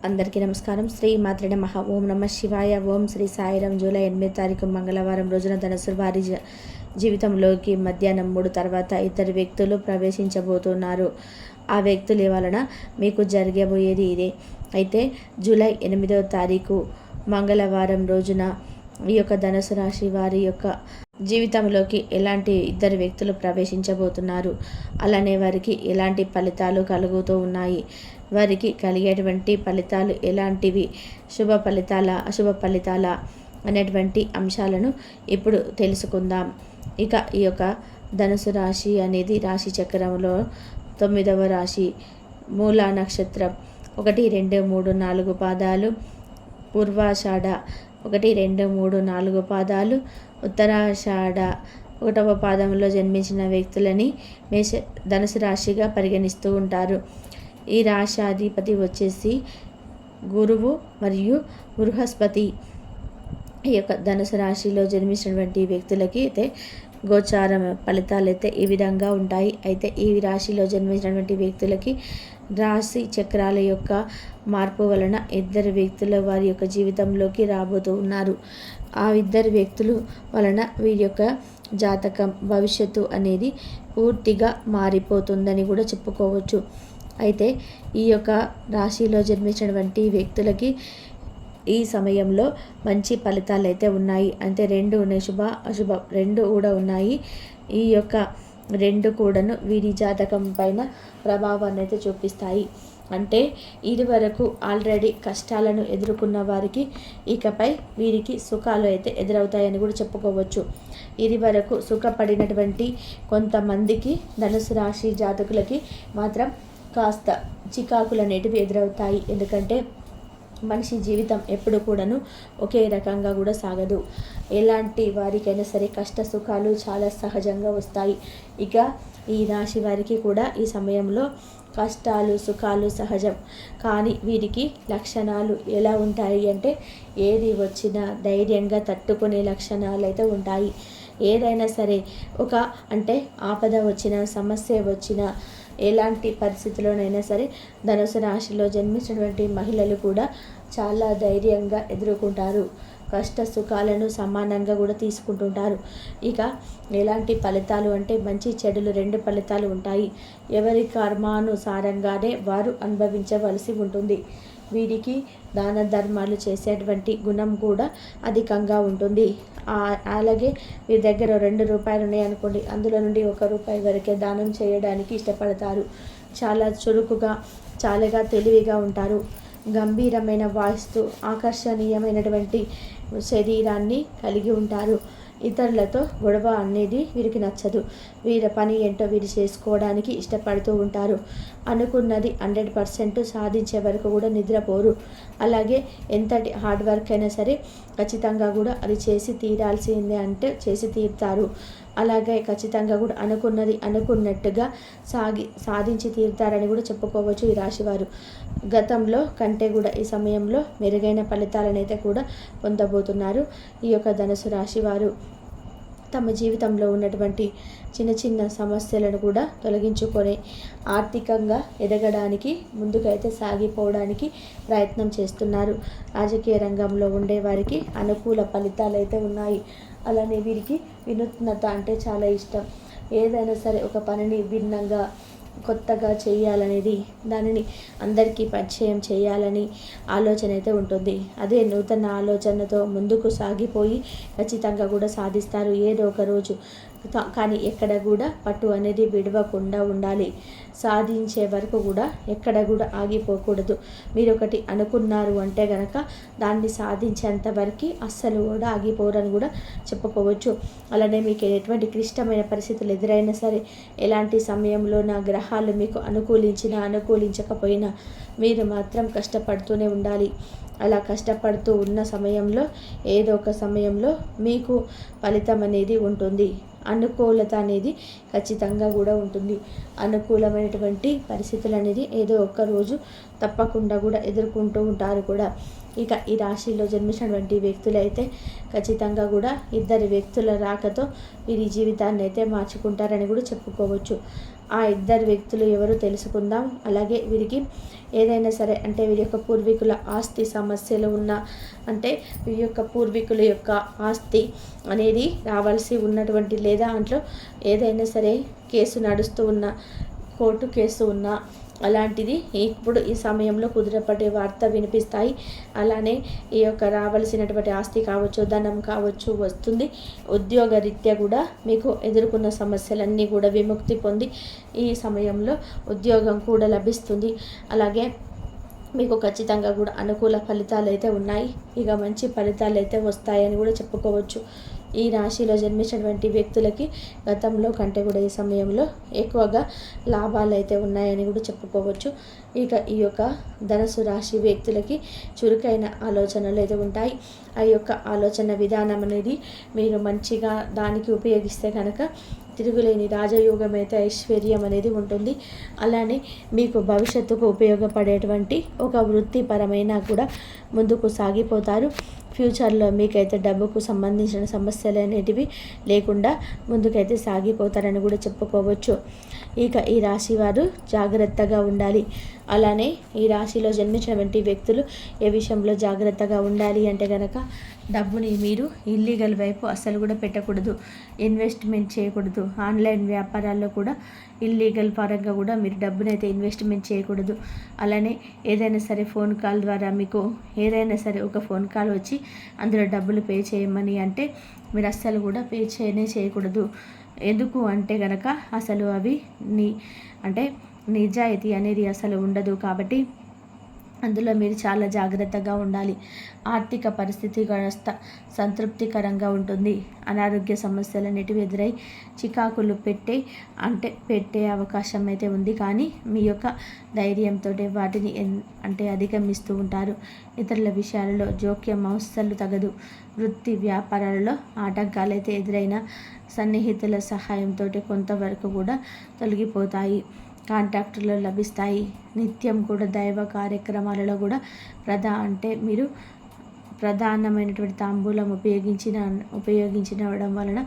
అందరికీ నమస్కారం. శ్రీ మాత్రే నమః. ఓం నమ శివాయ. ఓం శ్రీ సాయిరాం. జూలై 8వ తారీఖు మంగళవారం రోజున ధనుసు వారి జీవితంలోకి మధ్యాహ్నం 3 తర్వాత ఇద్దరు వ్యక్తులు ప్రవేశించబోతున్నారు. ఆ వ్యక్తుల వలన మీకు జరగబోయేది ఇదే. అయితే జూలై 8వ తారీఖు మంగళవారం రోజున ఈ యొక్క ధనుసు రాశి వారి యొక్క జీవితంలోకి ఎలాంటి ఇద్దరు వ్యక్తులు ప్రవేశించబోతున్నారు, అలానే వారికి ఎలాంటి ఫలితాలు కలుగుతూ ఉన్నాయి, వారికి కలిగేటువంటి ఫలితాలు ఎలాంటివి, శుభ ఫలితాల అశుభ ఫలితాల అనేటువంటి అంశాలను ఇప్పుడు తెలుసుకుందాం. ఇక ఈ యొక్క ధనుసు రాశి అనేది రాశి చక్రంలో 9వ రాశి. మూలా నక్షత్రం 1, 2, 3, 4 పాదాలు, పూర్వాషాఢ 1, 2, 3, 4 పాదాలు, ఉత్తరాషాఢ 1వ పాదంలో జన్మించిన వ్యక్తులని ధనుసు రాశిగా పరిగణిస్తూ ఉంటారు. ఈ రాశాధిపతి వచ్చేసి గురువు మరియు బృహస్పతి. ఈ యొక్క ధనుసు రాశిలో జన్మించినటువంటి వ్యక్తులకి అయితే గోచారం ఫలితాలు అయితే ఈ విధంగా ఉంటాయి. అయితే ఈ రాశిలో జన్మించినటువంటి వ్యక్తులకి రాశి చక్రాల యొక్క మార్పు వలన ఇద్దరు వ్యక్తుల వారి యొక్క జీవితంలోకి రాబోతూ ఉన్నారు. ఆ ఇద్దరు వ్యక్తులు వలన వీరి యొక్క జాతకం భవిష్యత్తు అనేది పూర్తిగా మారిపోతుందని కూడా చెప్పుకోవచ్చు. అయితే ఈ యొక్క రాశిలో జన్మించినటువంటి వ్యక్తులకి ఈ సమయంలో మంచి ఫలితాలు అయితే ఉన్నాయి. అంటే రెండు ఉన్నాయి, శుభ అశుభ రెండు కూడా ఉన్నాయి. ఈ యొక్క రెండు కూడాను వీరి జాతకం పైన ప్రభావాన్ని అయితే చూపిస్తాయి. అంటే ఇది వరకు ఆల్రెడీ కష్టాలను ఎదుర్కొన్న వారికి ఇకపై వీరికి సుఖాలు అయితే ఎదురవుతాయని కూడా చెప్పుకోవచ్చు. ఇది వరకు సుఖపడినటువంటి కొంతమందికి ధనుసు రాశి జాతకులకి మాత్రం కాస్త చికాకులు అనేటివి ఎదురవుతాయి. ఎందుకంటే మనిషి జీవితం ఎప్పుడు కూడాను ఒకే రకంగా కూడా సాగదు. ఎలాంటి వారికైనా సరే కష్ట సుఖాలు చాలా సహజంగా వస్తాయి. ఇక ఈ రాశి వారికి కూడా ఈ సమయంలో కష్టాలు సుఖాలు సహజం. కానీ వీరికి లక్షణాలు ఎలా ఉంటాయి అంటే ఏది వచ్చినా ధైర్యంగా తట్టుకునే లక్షణాలు అయితే ఉంటాయి. ఏదైనా సరే అంటే ఆపద వచ్చినా సమస్య వచ్చినా ఎలాంటి పరిస్థితుల్లోనైనా సరే ధనుసు రాశిలో జన్మించినటువంటి మహిళలు కూడా చాలా ధైర్యంగా ఎదుర్కొంటారు. కష్ట సుఖాలను సమానంగా కూడా తీసుకుంటుంటారు. ఇక ఎలాంటి ఫలితాలు అంటే మంచి చెడులు రెండు ఫలితాలు ఉంటాయి. ఎవరి కర్మానుసారంగానే వారు అనుభవించవలసి ఉంటుంది. వీరికి దాన ధర్మాలు చేసేటువంటి గుణం కూడా అధికంగా ఉంటుంది. అలాగే వీరి దగ్గర 2 రూపాయలు ఉన్నాయనుకోండి, అందులో నుండి 1 రూపాయి వరకే దానం చేయడానికి ఇష్టపడతారు. చాలా చురుకుగా చాలా తెలివిగా ఉంటారు. గంభీరమైన వాయిస్తూ ఆకర్షణీయమైనటువంటి శరీరాన్ని కలిగి ఉంటారు. ఇతరులతో గొడవ అనేది వీరికి నచ్చదు. వీరి పని ఏంటో వీరు చేసుకోవడానికి ఇష్టపడుతూ ఉంటారు. అనుకున్నది 100% సాధించే వరకు కూడా నిద్రపోరు. అలాగే ఎంతటి హార్డ్ వర్క్ అయినా సరే ఖచ్చితంగా కూడా అది చేసి తీరాల్సిందే అంటే చేసి తీరుతారు. అలాగే ఖచ్చితంగా కూడా అనుకున్నది అనుకున్నట్టుగా సాధించి తీరుతారని కూడా చెప్పుకోవచ్చు ఈ రాశివారు. గతంలో కంటే కూడా ఈ సమయంలో మెరుగైన ఫలితాలను అయితే కూడా పొందబోతున్నారు. ఈ యొక్క ధనుసు రాశివారు తమ జీవితంలో ఉన్నటువంటి చిన్న చిన్న సమస్యలను కూడా తొలగించుకొని ఆర్థికంగా ఎదగడానికి ముందుకైతే సాగిపోవడానికి ప్రయత్నం చేస్తున్నారు. రాజకీయ రంగంలో ఉండే వారికి అనుకూల ఫలితాలు అయితే ఉన్నాయి. అలానే వీరికి వినూత్నత అంటే చాలా ఇష్టం. ఏదైనా సరే ఒక పనిని భిన్నంగా కొత్తగా చేయాలనేది, దానిని అందరికీ పరిచయం చేయాలని ఆలోచన అయితే ఉంటుంది. అదే నూతన ఆలోచనతో ముందుకు సాగిపోయి ఖచ్చితంగా కూడా సాధిస్తారు ఏదో ఒక రోజు. కానీ ఎక్కడ కూడా పట్టు అనేది విడవకుండా ఉండాలి. సాధించే వరకు కూడా ఎక్కడ కూడా ఆగిపోకూడదు. మీరు ఒకటి అనుకున్నారు అంటే గనక దాన్ని సాధించేంత వరకు అస్సలు కూడా ఆగిపోరని కూడా చెప్పుకోవచ్చు. అలానే మీకు ఎటువంటి క్లిష్టమైన పరిస్థితులు ఎదురైనా సరే, ఎలాంటి సమయంలో నా గ్రహాలు మీకు అనుకూలించినా అనుకూలించకపోయినా మీరు మాత్రం కష్టపడుతూనే ఉండాలి. అలా కష్టపడుతూ ఉన్న సమయంలో ఏదో ఒక సమయంలో మీకు ఫలితం అనేది ఉంటుంది. అనుకూలత అనేది ఖచ్చితంగా కూడా ఉంటుంది. అనుకూలమైనటువంటి పరిస్థితులు అనేది ఏదో ఒక రోజు తప్పకుండా కూడా ఎదుర్కొంటూ ఉంటారు కూడా. ఇక ఈ రాశిలో జన్మించినటువంటి వ్యక్తులు అయితే ఖచ్చితంగా కూడా ఇద్దరు వ్యక్తుల రాకతో వీరి జీవితాన్ని అయితే మార్చుకుంటారని కూడా చెప్పుకోవచ్చు. ఆ ఇద్దరు వ్యక్తులు ఎవరు తెలుసుకుందాం. అలాగే వీరికి ఏదైనా సరే అంటే వీరి యొక్క పూర్వీకుల ఆస్తి సమస్యలు ఉన్న అంటే వీరి యొక్క పూర్వీకుల యొక్క ఆస్తి అనేది రావాల్సి ఉన్నటువంటి లేదా దాంట్లో ఏదైనా సరే కేసు నడుస్తూ ఉన్న కోర్టు కేసు ఉన్న అలాంటిది ఇప్పుడు ఈ సమయంలో కుదిరపడే వార్త వినిపిస్తాయి. అలానే ఈ యొక్క రావాల్సినటువంటి ఆస్తి కావచ్చు, ధనం కావచ్చు వస్తుంది. ఉద్యోగరీత్యా కూడా మీకు ఎదుర్కొన్న సమస్యలన్నీ కూడా విముక్తి పొంది ఈ సమయంలో ఉద్యోగం కూడా లభిస్తుంది. అలాగే మీకు ఖచ్చితంగా కూడా అనుకూల ఫలితాలు అయితే ఉన్నాయి. ఇక మంచి ఫలితాలు అయితే వస్తాయని కూడా చెప్పుకోవచ్చు. ఈ రాశిలో జన్మించినటువంటి వ్యక్తులకి గతంలో కంటే కూడా ఈ సమయంలో ఎక్కువగా లాభాలు అయితే ఉన్నాయని కూడా చెప్పుకోవచ్చు. ఇక ఈ యొక్క ధనుసు రాశి వ్యక్తులకి చురుకైన ఆలోచనలు అయితే ఉంటాయి. ఆ యొక్క ఆలోచన విధానం అనేది మీరు మంచిగా దానికి ఉపయోగిస్తే కనుక తిరుగులేని రాజయోగం అయితే ఐశ్వర్యం అనేది ఉంటుంది. అలానే మీకు భవిష్యత్తుకు ఉపయోగపడేటువంటి ఒక వృత్తిపరమైన కూడా ముందుకు సాగిపోతారు. ఫ్యూచర్లో మీకైతే డబ్బుకు సంబంధించిన సమస్యలు అనేటివి లేకుండా ముందుకైతే సాగిపోతారని కూడా చెప్పుకోవచ్చు. ఇక ఈ రాశి వారు జాగ్రత్తగా ఉండాలి. అలానే ఈ రాశిలో జన్మించినటువంటి వ్యక్తులు ఏ విషయంలో జాగ్రత్తగా ఉండాలి అంటే కనుక డబ్బుని మీరు ఇల్లీగల్ వైపు అస్సలు కూడా పెట్టకూడదు, ఇన్వెస్ట్మెంట్ చేయకూడదు. ఆన్లైన్ వ్యాపారాల్లో కూడా ఇల్లీగల్ పరంగా కూడా మీరు డబ్బునైతే ఇన్వెస్ట్మెంట్ చేయకూడదు. అలానే ఏదైనా సరే ఫోన్ కాల్ ద్వారా మీకు ఏదైనా సరే ఒక ఫోన్ కాల్ వచ్చి అందులో డబ్బులు పే చేయమని అంటే మీరు అస్సలు కూడా పే చేయకూడదు. ఎందుకు అంటే కనుక అసలు అవి అంటే నిజాయితీ అనేది అసలు ఉండదు. కాబట్టి అందులో మీరు చాలా జాగ్రత్తగా ఉండాలి. ఆర్థిక పరిస్థితి కాస్త సంతృప్తికరంగా ఉంటుంది. అనారోగ్య సమస్యలు అనేటివి ఎదురై చికాకులు పెట్టే అవకాశం అయితే ఉంది. కానీ మీ యొక్క ధైర్యంతో వాటిని అధిగమిస్తూ ఉంటారు. ఇతరుల విషయాలలో జోక్యం అస్సలు తగదు. వృత్తి వ్యాపారాలలో ఆటంకాలు అయితే ఎదురైన సన్నిహితుల సహాయంతో కొంతవరకు కూడా తొలగిపోతాయి. కాంట్రాక్టులు లభిస్తాయి. నిత్యం కూడా దైవ కార్యక్రమాలలో కూడా మీరు ప్రధానమైనటువంటి తాంబూలం ఉపయోగించడం వలన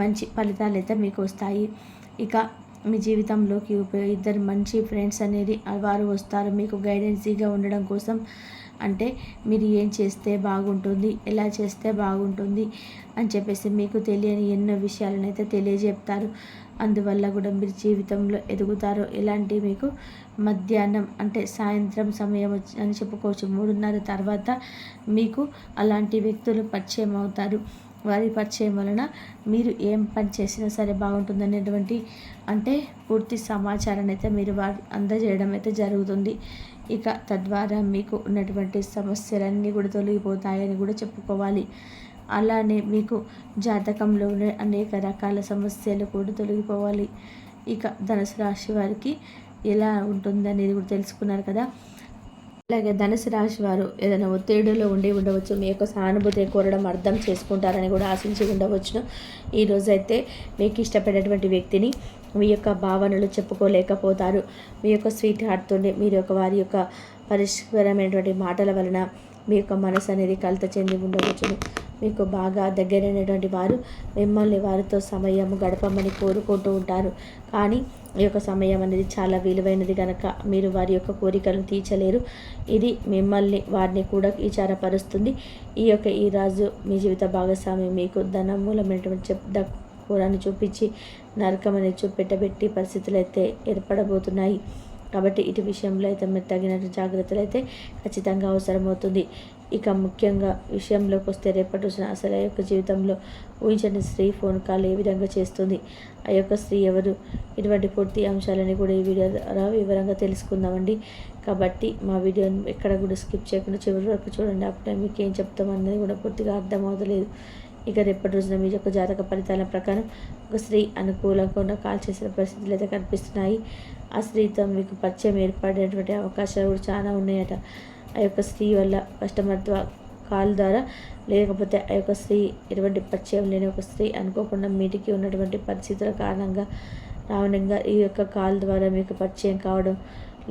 మంచి ఫలితాలు అయితే మీకు వస్తాయి. ఇక మీ జీవితంలోకి ఇద్దరు మంచి ఫ్రెండ్స్ అనేది వారు వస్తారు మీకు గైడెన్సీగా ఉండడం కోసం. అంటే మీరు ఏం చేస్తే బాగుంటుంది, ఎలా చేస్తే బాగుంటుంది అని చెప్పేసి మీకు తెలియని ఎన్నో విషయాలను అయితే తెలియజెప్తారు. అందువల్ల కూడా మీరు జీవితంలో ఎదుగుతారు. ఇలాంటి మీకు మధ్యాహ్నం అంటే సాయంత్రం సమయం అని చెప్పుకోవచ్చు, 3:30 తర్వాత మీకు అలాంటి వ్యక్తులు పరిచయం అవుతారు. వారి పరిచయం వలన మీరు ఏం పని చేసినా సరే బాగుంటుందనేటువంటి పూర్తి సమాచారాన్ని అయితే మీరు అందజేయడం అయితే జరుగుతుంది. ఇక తద్వారా మీకు ఉన్నటువంటి సమస్యలన్నీ కూడా తొలగిపోతాయని కూడా చెప్పుకోవాలి. అలానే మీకు జాతకంలో ఉన్న అనేక రకాల సమస్యలు కూడా తొలగిపోవాలి. ఇక ధనుసు రాశి వారికి ఎలా ఉంటుందనేది కూడా తెలుసుకున్నారు కదా. అలాగే ధనుసు రాశి వారు ఏదైనా ఒత్తిడిలో ఉండవచ్చు. మీ యొక్క సానుభూతిని కోరడం అర్థం చేసుకుంటారని కూడా ఆశించి ఉండవచ్చును. ఈరోజైతే మీకు ఇష్టపడేటువంటి వ్యక్తిని మీ యొక్క భావనలు చెప్పుకోలేకపోతారు. మీ యొక్క స్వీట్ హార్ట్తో వారి యొక్క పరిష్కరమైనటువంటి మాటల వలన మీ యొక్క మనసు అనేది కలత చెంది ఉండవచ్చును. మీకు బాగా దగ్గరైనటువంటి వారు మిమ్మల్ని వారితో సమయం గడపమని కోరుకుంటూ ఉంటారు. కానీ ఈ యొక్క సమయం అనేది చాలా విలువైనది కనుక మీరు వారి యొక్క కోరికలను తీర్చలేరు. ఇది వారిని కూడా విచారపరుస్తుంది. ఈ రాజు మీ జీవిత భాగస్వామి మీకు ధనం మూలమైనటువంటి కూరాన్ని చూపించి నరకం అనేది చూపెట్టబెట్టి పరిస్థితులు అయితే ఏర్పడబోతున్నాయి. కాబట్టి ఇటు విషయంలో అయితే మీరు తగినట్టు జాగ్రత్తలు అయితే ఖచ్చితంగా అవసరమవుతుంది. ఇక ముఖ్యంగా విషయంలోకి వస్తే రేపటి రోజున అసలు ఆ యొక్క జీవితంలో ఊహించని స్త్రీ ఫోన్ కాల్ ఏ విధంగా చేస్తుంది, ఆ యొక్క స్త్రీ ఎవరు, ఇటువంటి పూర్తి అంశాలని కూడా ఈ వీడియో ద్వారా వివరంగా తెలుసుకుందామండి. కాబట్టి మా వీడియోని ఎక్కడ కూడా స్కిప్ చేయకుండా చివరి వరకు చూడండి. అప్పుడే మీకు ఏం చెప్తామన్నది కూడా పూర్తిగా అర్థమవుతలేదు. ఇక రేపటి రోజున మీ యొక్క జాతక ఫలితాల ప్రకారం ఒక స్త్రీ అనుకూలంగా కాల్ చేసిన పరిస్థితులు అయితే కనిపిస్తున్నాయి. ఆ స్త్రీతో మీకు పరిచయం ఏర్పడేటువంటి అవకాశాలు కూడా చాలా ఉన్నాయట. ఆ యొక్క స్త్రీ వల్ల కస్టమర్ కాల్ ద్వారా లేకపోతే ఆ యొక్క స్త్రీ ఎటువంటి పరిచయం లేని ఒక స్త్రీ అనుకోకుండా మీటికి ఉన్నటువంటి పరిస్థితుల కారణంగా రావణంగా ఈ యొక్క కాల్ ద్వారా మీకు పరిచయం కావడం,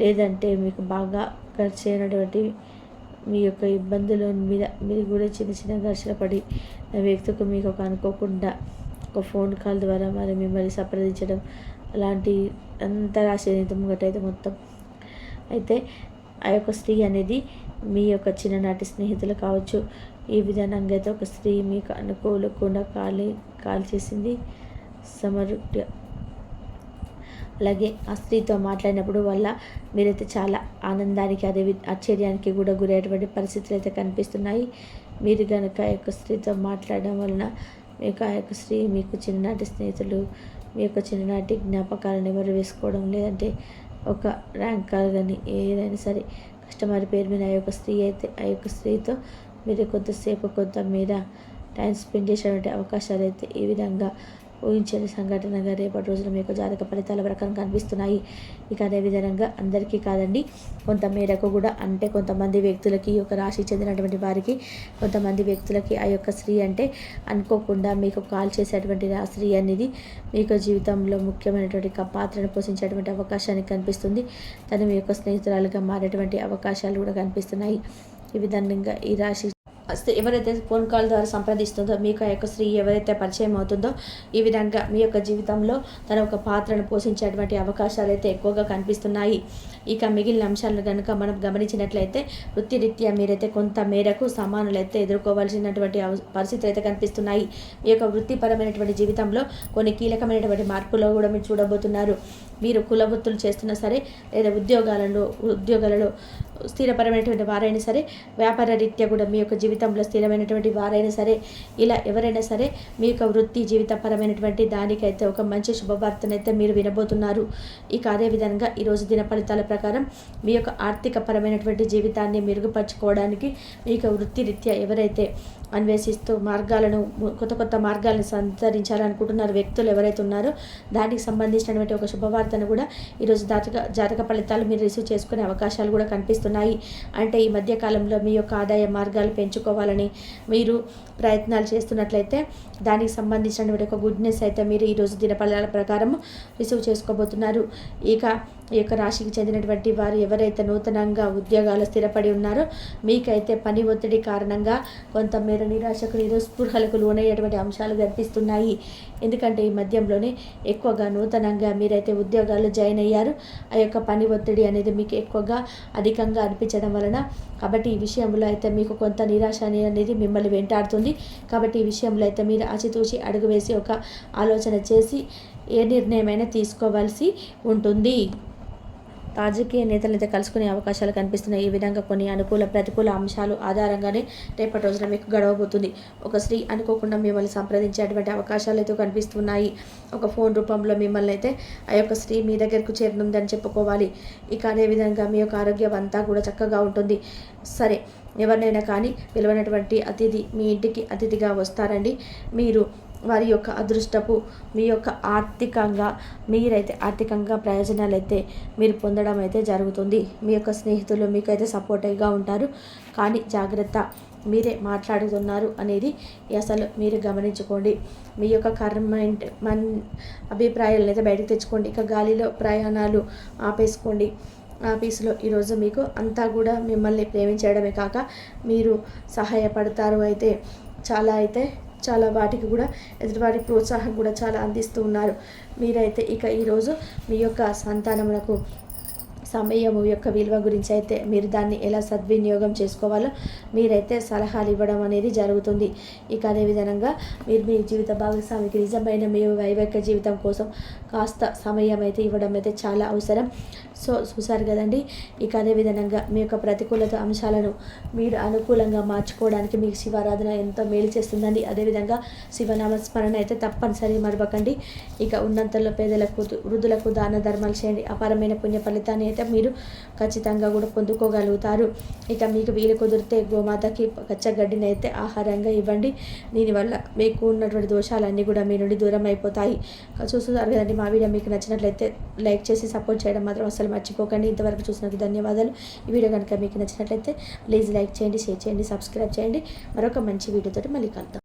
లేదంటే మీకు బాగా ఖర్చు అయినటువంటి మీ యొక్క ఇబ్బందుల మీద మీరు కూడా చిన్న చిన్న ఘర్షణ పడి వ్యక్తికి మీకు అనుకోకుండా ఒక ఫోన్ కాల్ ద్వారా మరి మిమ్మల్ని సంప్రదించడం, అలాంటి అంత రాసేది ముంగటైతే మొత్తం. అయితే ఆ యొక్క స్త్రీ అనేది మీ యొక్క చిన్ననాటి స్నేహితులు కావచ్చు. ఈ విధానంగా అయితే ఒక స్త్రీ మీకు అనుకూలకుండా కాల్ చేసింది సమరుద్య. అలాగే ఆ స్త్రీతో మాట్లాడినప్పుడు వల్ల మీరైతే చాలా ఆనందానికి అదే ఆశ్చర్యానికి కూడా గురయ్యేటువంటి పరిస్థితులు అయితే కనిపిస్తున్నాయి. మీరు కనుక ఆ యొక్క స్త్రీతో మాట్లాడడం వలన మీకు ఆ యొక్క స్త్రీ మీకు చిన్ననాటి స్నేహితులు, మీ యొక్క చిన్ననాటి జ్ఞాపకాలను ఎవరు వేసుకోవడం, లేదంటే ఒక ర్యాంక్ కాల్ కానీ ఏదైనా సరే కస్టమర్ పేరు మీద ఆ యొక్క స్త్రీ అయితే ఆ యొక్క స్త్రీతో మీరు కొంత మీద టైం స్పెండ్ చేసేటువంటి అవకాశాలు అయితే ఈ విధంగా ఊహించని సంఘటనగా రేపటి రోజున మీకు జాతక ఫలితాల ప్రకారం కనిపిస్తున్నాయి. ఇక అదేవిధంగా అందరికీ కాదండి, కొంతమేరకు కూడా, అంటే కొంతమంది వ్యక్తులకి ఈ యొక్క రాశి చెందినటువంటి వారికి, కొంతమంది వ్యక్తులకి ఆ యొక్క స్త్రీ అంటే అనుకోకుండా మీకు కాల్ చేసేటువంటి ఆ స్త్రీ అనేది మీకు జీవితంలో ముఖ్యమైనటువంటి పాత్రను పోషించేటువంటి అవకాశాన్ని కనిపిస్తుంది. తను మీ యొక్క స్నేహితురాలుగా మారేటువంటి అవకాశాలు కూడా కనిపిస్తున్నాయి. ఈ విధంగా ఈ రాశి ఎవరైతే ఫోన్ కాల్ ద్వారా సంప్రదిస్తుందో మీకు ఆ యొక్క స్త్రీ ఎవరైతే పరిచయం అవుతుందో ఈ విధంగా మీ యొక్క జీవితంలో తన ఒక పాత్రను పోషించేటువంటి అవకాశాలు అయితే ఎక్కువగా కనిపిస్తున్నాయి. ఇక మిగిలిన అంశాలను కనుక మనం గమనించినట్లయితే వృత్తిరీత్యా మీరైతే కొంత మేరకు సమానులైతే ఎదుర్కోవాల్సినటువంటి పరిస్థితులు అయితే కనిపిస్తున్నాయి. మీ యొక్క వృత్తిపరమైనటువంటి జీవితంలో కొన్ని కీలకమైనటువంటి మార్పులు కూడా మీరు చూడబోతున్నారు. మీరు కుల వృత్తులు చేస్తున్నా సరే, లేదా ఉద్యోగాలలో స్థిరపరమైనటువంటి వారైనా సరే, వ్యాపార రీత్యా కూడా మీ యొక్క జీవితంలో స్థిరమైనటువంటి వారైనా సరే, ఇలా ఎవరైనా సరే మీ యొక్క వృత్తి జీవితపరమైనటువంటి దానికైతే ఒక మంచి శుభవార్తనైతే మీరు వినబోతున్నారు. ఇక అదేవిధంగా ఈరోజు దిన ఫలితాల ప్రకారం మీ యొక్క ఆర్థిక పరమైనటువంటి జీవితాన్ని మెరుగుపరచుకోవడానికి మీ యొక్క వృత్తి రీత్యా ఎవరైతే అన్వేషిస్తూ కొత్త మార్గాలను సంతరించాలనుకుంటున్నారు వ్యక్తులు ఎవరైతే ఉన్నారో దానికి సంబంధించినటువంటి ఒక శుభవార్తను కూడా ఈరోజు జాతక ఫలితాలు మీరు రిసీవ్ చేసుకునే అవకాశాలు కూడా కనిపిస్తున్నాయి. అంటే ఈ మధ్య కాలంలో మీ యొక్క ఆదాయ మార్గాలు పెంచుకోవాలని మీరు ప్రయత్నాలు చేస్తున్నట్లయితే దానికి సంబంధించినటువంటి ఒక గుడ్నెస్ అయితే మీరు ఈరోజు దినఫలాల ప్రకారం రిసీవ్ చేసుకోబోతున్నారు. ఇక ఈ యొక్క రాశికి చెందినటువంటి వారు ఎవరైతే నూతనంగా ఉద్యోగాలు స్థిరపడి ఉన్నారో మీకైతే పని ఒత్తిడి కారణంగా కొంతమేర నిరాశకు నిరుస్పృహలకు లోనయ్యేటువంటి అంశాలు కనిపిస్తున్నాయి. ఎందుకంటే ఈ మధ్యంలోనే ఎక్కువగా నూతనంగా మీరైతే ఉద్యోగాలు జాయిన్ అయ్యారు. ఆ యొక్క పని ఒత్తిడి అనేది మీకు ఎక్కువగా అధికంగా అనిపించడం వలన కాబట్టి ఈ విషయంలో అయితే మీకు కొంత నిరాశ అనేది మిమ్మల్ని వెంటాడుతుంది. కాబట్టి ఈ విషయంలో అయితే మీరు ఆచితూచి అడుగు వేసి ఒక ఆలోచన చేసి ఏ నిర్ణయమైనా తీసుకోవాల్సి ఉంటుంది. రాజకీయ నేతలైతే కలుసుకునే అవకాశాలు కనిపిస్తున్నాయి. ఈ విధంగా కొన్ని అనుకూల ప్రతికూల అంశాలు ఆధారంగానే రేపటి రోజున మీకు గడవబోతుంది. ఒక స్త్రీ అనుకోకుండా మిమ్మల్ని సంప్రదించేటువంటి అవకాశాలు అయితే కనిపిస్తున్నాయి. ఒక ఫోన్ రూపంలో మిమ్మల్ని అయితే ఆ యొక్క స్త్రీ మీ దగ్గరకు చేరనుందని చెప్పుకోవాలి. ఇక అదేవిధంగా మీ యొక్క ఆరోగ్యం అంతా కూడా చక్కగా ఉంటుంది. సరే, ఎవరినైనా కానీ పిలవనటువంటి అతిథి మీ ఇంటికి అతిథిగా వస్తారండి. మీరు వారి యొక్క అదృష్టపు మీ యొక్క మీరైతే ఆర్థికంగా ప్రయోజనాలు అయితే మీరు పొందడం అయితే జరుగుతుంది. మీ యొక్క స్నేహితులు మీకైతే సపోర్టివ్గా ఉంటారు. కానీ జాగ్రత్త, మీరే మాట్లాడుతున్నారు అనేది అసలు మీరు గమనించుకోండి. మీ యొక్క అభిప్రాయాలను అయితే బయటకు తెచ్చుకోండి. ఇక గాలిలో ప్రయాణాలు ఆపేసుకోండి. ఆఫీసులో ఈరోజు మీకు అంతా కూడా మిమ్మల్ని ప్రేమించడమే కాక మీరు సహాయపడతారు. చాలా వాటికి కూడా ఎదుటివారి ప్రోత్సాహం కూడా చాలా అందిస్తూ ఉన్నారు. మీరైతే ఇక ఈరోజు మీ యొక్క సంతానములకు సమయము యొక్క విలువ గురించి అయితే మీరు దాన్ని ఎలా సద్వినియోగం చేసుకోవాలో మీరైతే సలహాలు ఇవ్వడం అనేది జరుగుతుంది. ఇక అదేవిధంగా మీరు మీ జీవిత భాగస్వామికి నిజమైన మీ వైవాహిక జీవితం కోసం కాస్త సమయం అయితే ఇవ్వడం అయితే చాలా అవసరం. సో చూసారు కదండి. ఇక అదేవిధంగా మీ యొక్క ప్రతికూలత అంశాలను మీరు అనుకూలంగా మార్చుకోవడానికి మీకు శివారాధన ఎంతో మేలు చేస్తుందండి. అదేవిధంగా శివనామస్మరణ అయితే తప్పనిసరి మరవకండి. ఇక ఉన్నంతలో పేదలకు వృద్ధులకు దాన ధర్మాలు చేయండి. అపారమైన పుణ్య ఫలితాన్ని అయితే మీరు ఖచ్చితంగా కూడా పొందుకోగలుగుతారు. ఇక మీకు వీలు కుదిరితే గోమాతకి పచ్చగడ్డిని అయితే ఆహారంగా ఇవ్వండి. దీనివల్ల మీకు ఉన్నటువంటి దోషాలన్నీ కూడా మీ నుండి దూరం అయిపోతాయి. చూస్తున్నారు కదండి. మా వీడియో మీకు నచ్చినట్లయితే లైక్ చేసి సపోర్ట్ చేయడం మాత్రం అసలు మర్చిపోకండి. ఇంతవరకు చూసినందుకు ధన్యవాదాలు. ఈ వీడియో కనుక మీకు నచ్చినట్లయితే ప్లీజ్ లైక్ చేయండి, షేర్ చేయండి, సబ్స్క్రైబ్ చేయండి. మరొక మంచి వీడియోతో మళ్ళీ కలుద్దాం.